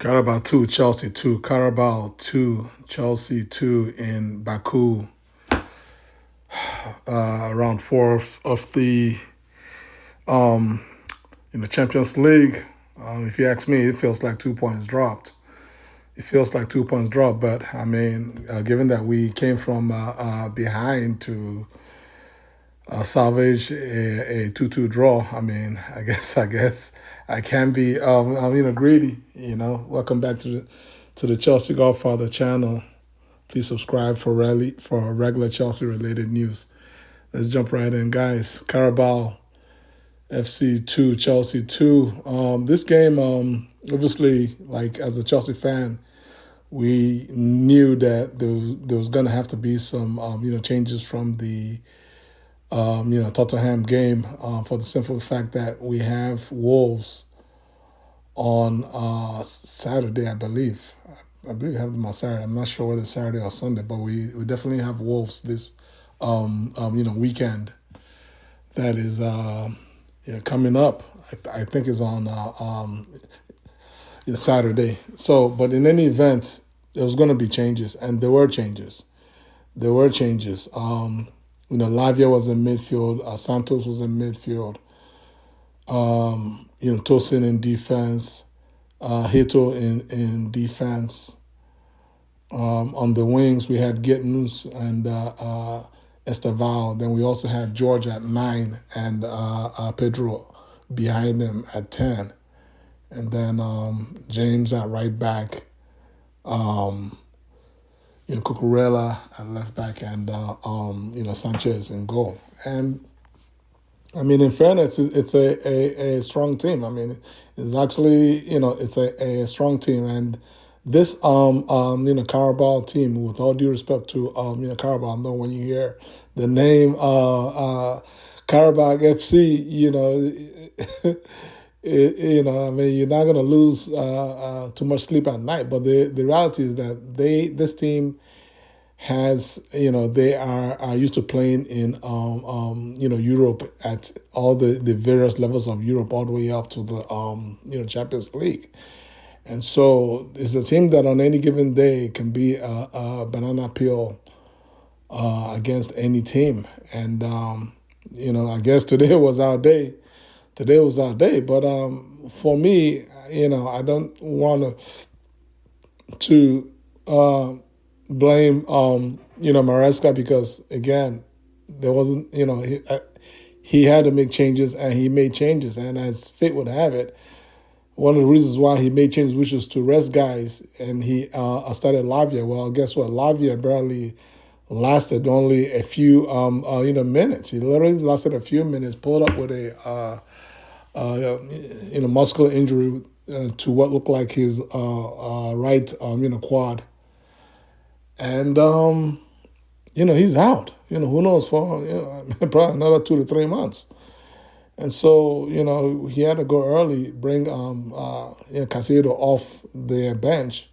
Qarabag 2, Chelsea 2. Qarabag 2, Chelsea 2 in Baku. Round four of the in the Champions League. If you ask me, it feels like 2 points dropped. It feels like 2 points dropped, but I mean, given that we came from behind to salvage a 2-2 draw, I mean, I guess I can be greedy. Welcome back to the Chelsea Godfather channel. Please subscribe for regular Chelsea related news. Let's jump right in, guys. Carabao FC 2, Chelsea 2. This game, obviously, like as a Chelsea fan, we knew that there was going to have to be some changes from the Tottenham game for the simple fact that we have Wolves on Saturday, I believe. I believe we have them on Saturday. I'm not sure whether it's Saturday or Sunday, but we definitely have Wolves this weekend. That is coming up. I think is on Saturday. So, but in any event, there was going to be changes, and there were changes. Lavia was in midfield. Santos was in midfield. Tosin in defense. Hito in defense. On the wings, we had Gittins and Estevao. Then we also had George at 9 and Pedro behind him at 10. And then James at right back. Cucurella at left back, and Sanchez in goal. And I mean, in fairness, it's a strong team. I mean, it's actually it's a strong team, and this Carabao team, with all due respect to Carabao, I know when you hear the name Qarabag FC, I mean, you're not going to lose too much sleep at night. But the reality is that this team has, they are used to playing in, Europe at all the various levels of Europe, all the way up to the, Champions League. And so it's a team that on any given day can be a banana peel against any team. And, I guess today was our day. But for me, I don't want to blame Maresca, because again, there wasn't he had to make changes, and he made changes, and as fate would have it, one of the reasons why he made changes, which was to rest guys, and he started Lavia. Well, guess what? Lavia barely lasted only a few minutes. He literally lasted a few minutes, pulled up with a muscular injury to what looked like his right quad, and he's out. Who knows for probably another 2 to 3 months. And so he had to go early, bring Caicedo off their bench,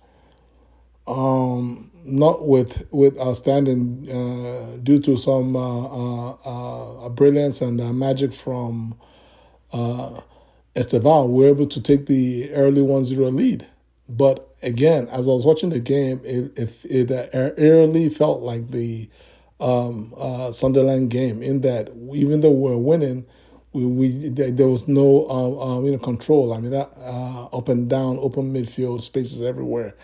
not with outstanding due to some brilliance and magic from Estevao. We were able to take the early 1-0 lead. But again, as I was watching the game, it early felt like the Sunderland game, in that even though we were winning, there was no control. I mean, that up and down, open midfield, spaces everywhere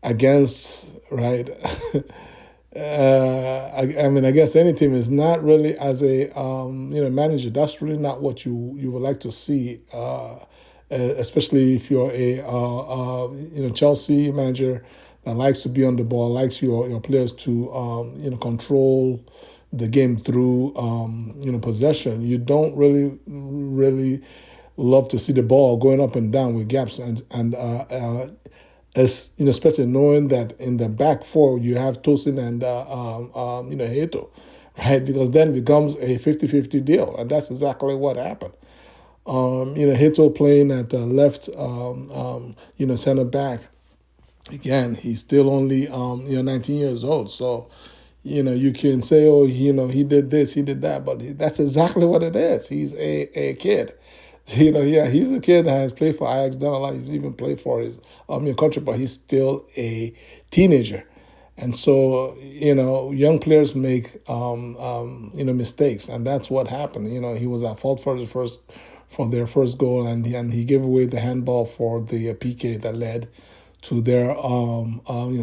against, right. I guess any team is not really, as a manager, that's really not what you would like to see, especially if you're a Chelsea manager that likes to be on the ball, likes your players to control the game through possession. You don't really love to see the ball going up and down with gaps, and especially knowing that in the back four you have Tosin and Hito, right? Because then it becomes a 50-50 deal, and that's exactly what happened. Hito playing at the left, center back. Again, he's still only 19 years old, so you can say, oh, he did this, he did that, but that's exactly what it is. He's a kid. Yeah, he's a kid that has played for Ajax, done a lot. He's even played for his country, but he's still a teenager. And so, young players make mistakes, and that's what happened. He was at fault for their first goal, and he gave away the handball for the PK that led to their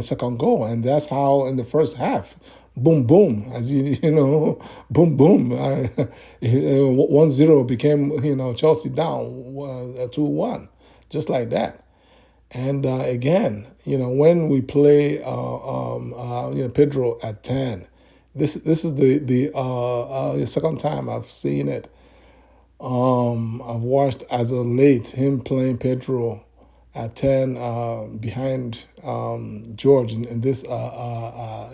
second goal, and that's how in the first half, boom boom, as boom boom, 1-0 became Chelsea down 2-1, just like that. And again, when we play, Pedro at 10, this is the second time I've seen it. I've watched as of late him playing Pedro at 10 behind George in this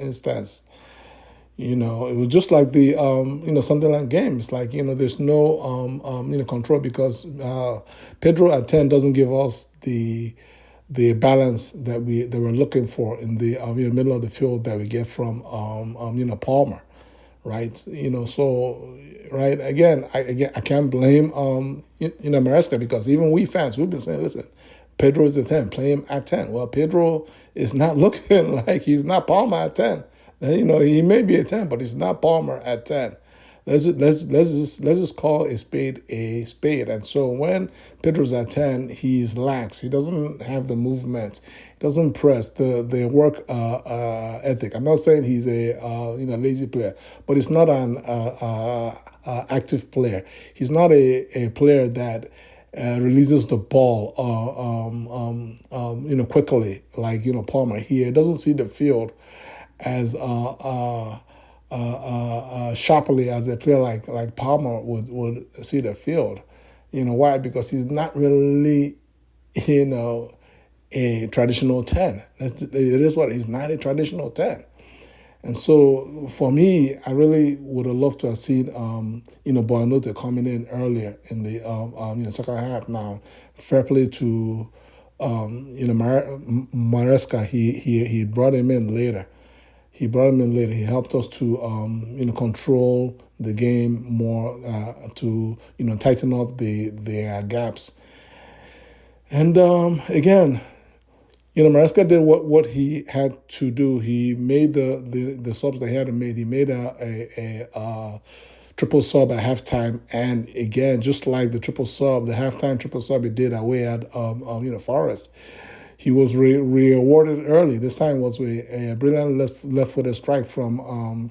instance. It was just like the Sunderland game. It's like there's no control because Pedro at 10 doesn't give us the balance that we're looking for in the middle of the field that we get from Palmer, right? So right again, I can't blame Maresca, because even we fans, we've been saying, listen, Pedro is a 10, play him at 10. Well, Pedro is not looking like he's not Palmer at 10. He may be a 10, but he's not Palmer at 10. Let's just call a spade a spade. And so when Pedro's at 10, he's lax. He doesn't have the movement. He doesn't press the work ethic. I'm not saying he's a lazy player, but he's not an active player. He's not a player that releases the ball quickly like Palmer. He doesn't see the field as sharply as a player like Palmer would see the field. Why? Because he's not really a traditional 10. It is what he's not a traditional 10. And so for me, I really would have loved to have seen Boyanota coming in earlier in the second half. Now, fair play to Maresca. He brought him in later. He helped us to control the game more, to tighten up the gaps. And again, Maresca did what he had to do. He made the subs that he had to make. He made a triple sub at halftime, and again, just like the halftime triple sub he did away at Forest, he was rewarded early. This time was a brilliant left-footed strike from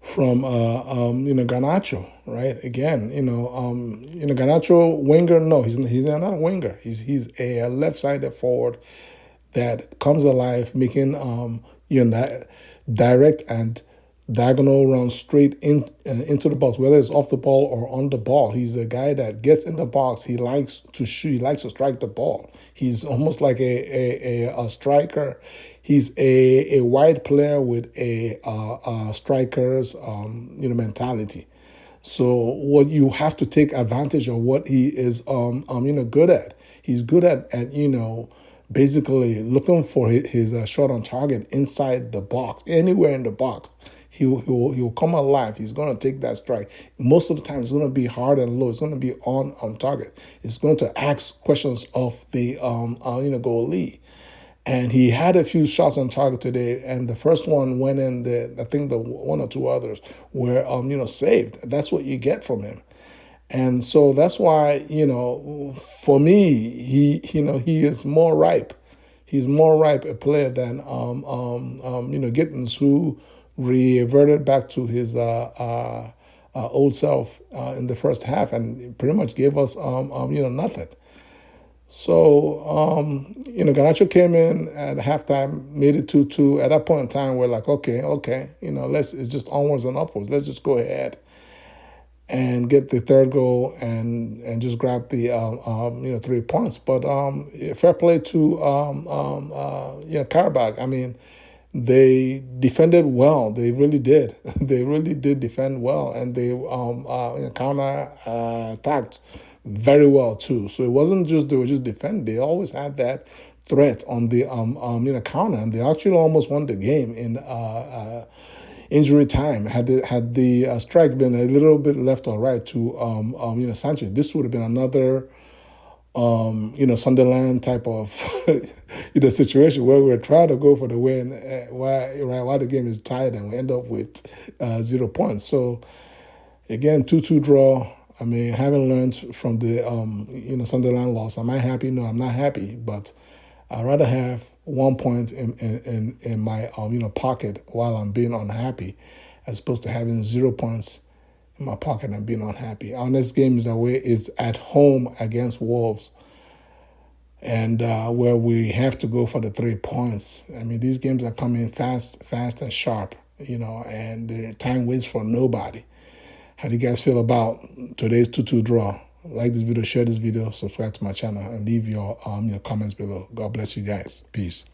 Garnacho, right? Again, Garnacho winger. No, he's not a winger. He's a left-sided forward that comes alive, making direct and diagonal runs straight into the box, whether it's off the ball or on the ball. He's a guy that gets in the box. He likes to shoot. He likes to strike the ball. He's almost like a striker. He's a wide player with a striker's mentality. So what you have to take advantage of what he is good at. He's good at basically looking for his shot on target inside the box, anywhere in the box. He'll come alive. He's going to take that strike. Most of the time, it's going to be hard and low. It's going to be on target. It's going to ask questions of the goalie. And he had a few shots on target today, and the first one went in. I think the one or two others were saved. That's what you get from him. And so that's why, for me, he is more ripe. He's more ripe a player than Gittins, who reverted back to his old self in the first half and pretty much gave us nothing. So Garnacho came in at halftime, made it 2-2. At that point in time, we're like, okay, it's just onwards and upwards. Let's just go ahead and get the third goal and just grab the 3 points. But fair play to Qarabag. I mean, they defended well. They really did. They really did defend well, and they counter attacked very well too. So it wasn't just they were just defending. They always had that threat on the counter, and they actually almost won the game injury time. Had the strike been a little bit left or right to Sanchez, this would have been another Sunderland type of situation where we're trying to go for the win while the game is tied and we end up with 0 points. So again, 2-2 draw. I mean, having learned from the Sunderland loss, am I happy? No, I'm not happy. But I'd rather have 1 point in my pocket while I'm being unhappy, as opposed to having 0 points in my pocket and being unhappy. Our next game is at home against Wolves, and where we have to go for the 3 points. I mean, these games are coming fast and sharp, and the time waits for nobody. How do you guys feel about today's 2-2 draw? Like this video, share this video, subscribe to my channel, and leave your comments below. God bless you guys. Peace.